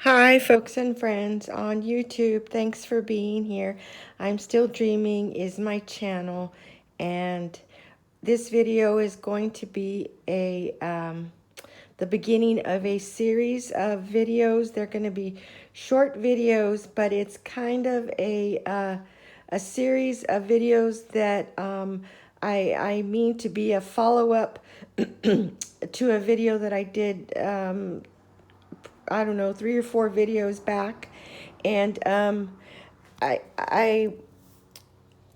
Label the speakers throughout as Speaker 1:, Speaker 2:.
Speaker 1: Hi, folks and friends on YouTube. Thanks for being here. I'm Still Dreaming is my channel, and this video is going to be the beginning of a series of videos. They're going to be short videos, but it's kind of a series of videos that I mean to be a follow-up to a video that I did I don't know, 3 or 4 videos back, and I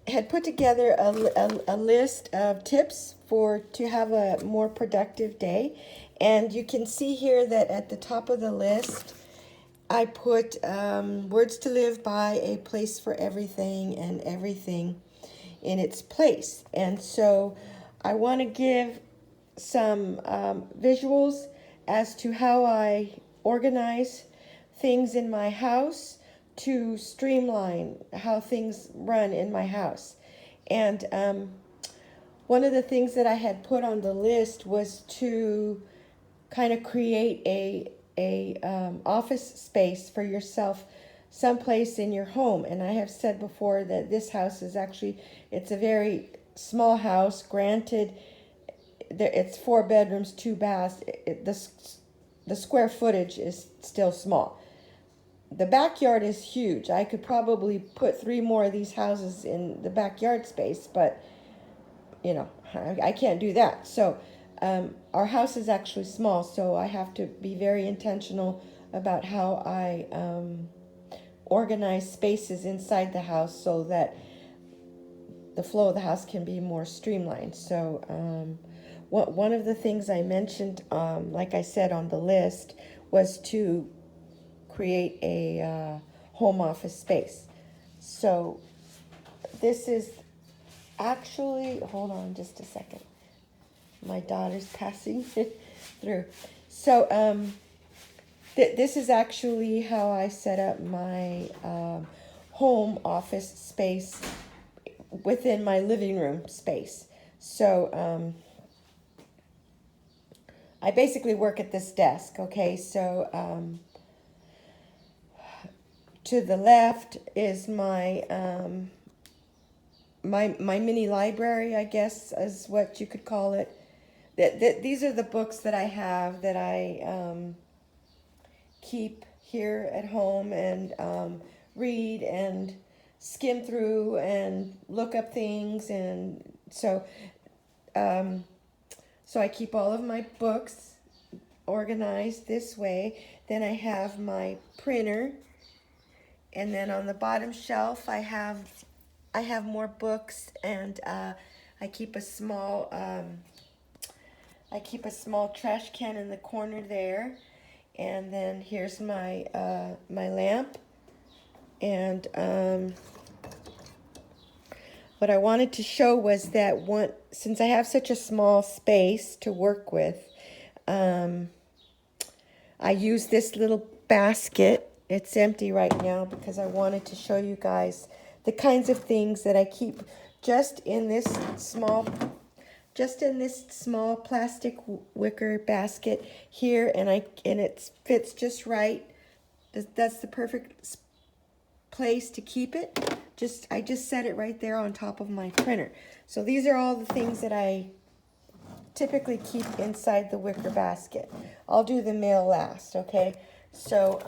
Speaker 1: had put together a list of tips for to have a more productive day, and you can see here that at the top of the list, I put words to live by, a place for everything, and everything in its place. And so I want to give some visuals as to how I organize things in my house to streamline how things run in my house. And one of the things that I had put on the list was to kind of create a office space for yourself someplace in your home. And I have said before that this house is actually, it's a very small house. Granted, it's 4 bedrooms, 2 baths. The square footage is still small. The backyard is huge. I could probably put 3 more of these houses in the backyard space, but you know, I can't do that. So our house is actually small, so I have to be very intentional about how I organize spaces inside the house so that the flow of the house can be more streamlined. So one of the things I mentioned, like I said on the list, was to create a home office space. So this is actually, hold on just a second. My daughter's passing through. So this is actually how I set up my home office space within my living room space. So I basically work at this desk, okay? So to the left is my my mini library, I guess is what you could call it. These are the books that I have that I keep here at home and read and skim through and look up things, and um, so I keep all of my books organized this way. Then I have my printer, and then on the bottom shelf I have more books, and I keep a small trash can in the corner there. And then here's my my lamp, and what I wanted to show was that since I have such a small space to work with, I use this little basket. It's empty right now because I wanted to show you guys the kinds of things that I keep just in this small plastic wicker basket here, and it fits just right. That's the perfect place to keep it. I just set it right there on top of my printer. So these are all the things that I typically keep inside the wicker basket. I'll do the mail last, okay? So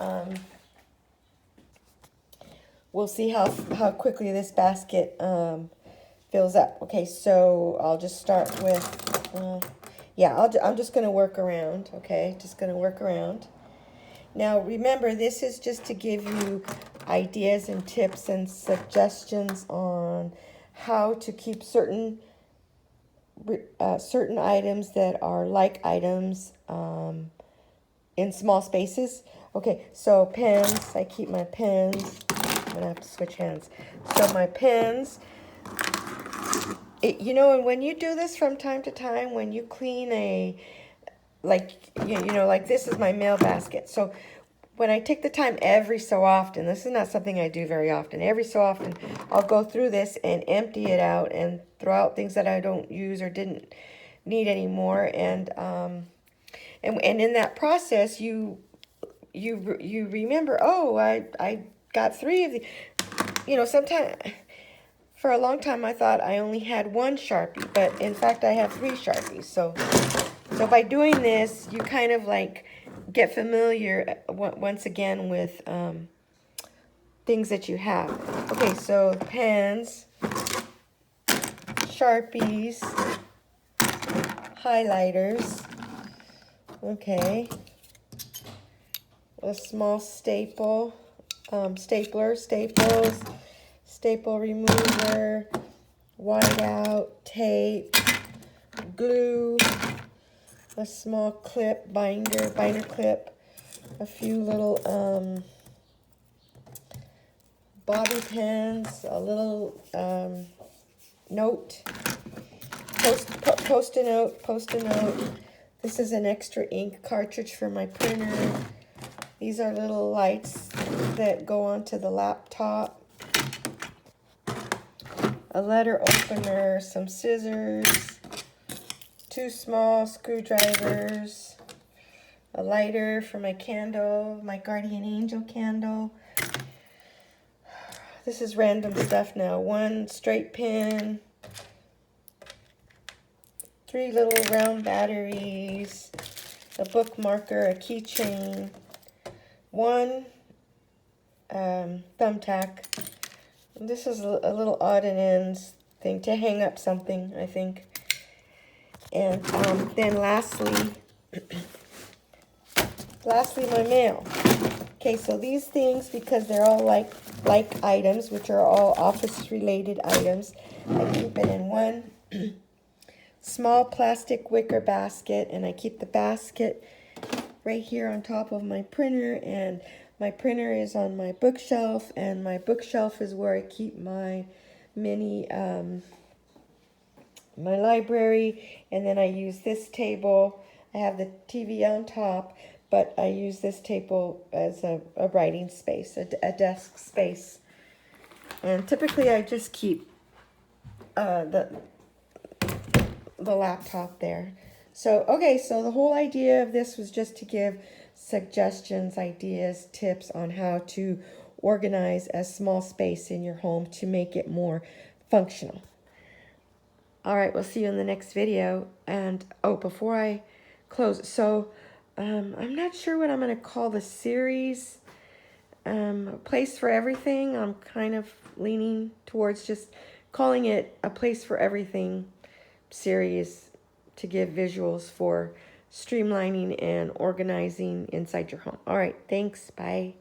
Speaker 1: we'll see how quickly this basket fills up. Okay, so I'll just start with, yeah, I'm just going to work around, okay? Just going to work around. Now, remember, this is just to give you ideas and tips and suggestions on how to keep certain items that are like items in small spaces. Okay, so pens, I keep my pens. I'm going to have to switch hands. So my pens, you know, and when you do this from time to time, when you clean like this is my mail basket. So when I take the time every so often, this is not something I do very often. Every so often, I'll go through this and empty it out and throw out things that I don't use or didn't need anymore. And in that process, you you remember, oh, I got 3 of the, you know, sometimes for a long time I thought I only had 1 Sharpie, but in fact I have 3 Sharpies. So by doing this, you kind of like get familiar once again with things that you have. Okay, so pens, Sharpies, highlighters, okay, a small staple, staples, staple remover, whiteout, tape, glue, a small clip, binder clip, a few little bobby pins, a little note, post-a note. This is an extra ink cartridge for my printer. These are little lights that go onto the laptop. A letter opener, some scissors, 2 small screwdrivers, a lighter for my candle, my Guardian Angel candle. This is random stuff now. 1 straight pin, 3 little round batteries, a bookmarker, a keychain, 1 thumbtack. This is a little odd and ends thing to hang up something, I think. And then lastly, my mail. Okay, so these things, because they're all like items, which are all office-related items, I keep it in 1 small plastic wicker basket, and I keep the basket right here on top of my printer, and my printer is on my bookshelf, and my bookshelf is where I keep my mini my library. And then I use this table. I have the TV on top, but I use this table as a writing space, a desk space. And typically I just keep the laptop there. So, okay, so the whole idea of this was just to give suggestions, ideas, tips on how to organize a small space in your home to make it more functional. All right, we'll see you in the next video. And, oh, before I close, so I'm not sure what I'm going to call the series. A Place for Everything. I'm kind of leaning towards just calling it A Place for Everything series to give visuals for streamlining and organizing inside your home. All right, thanks. Bye.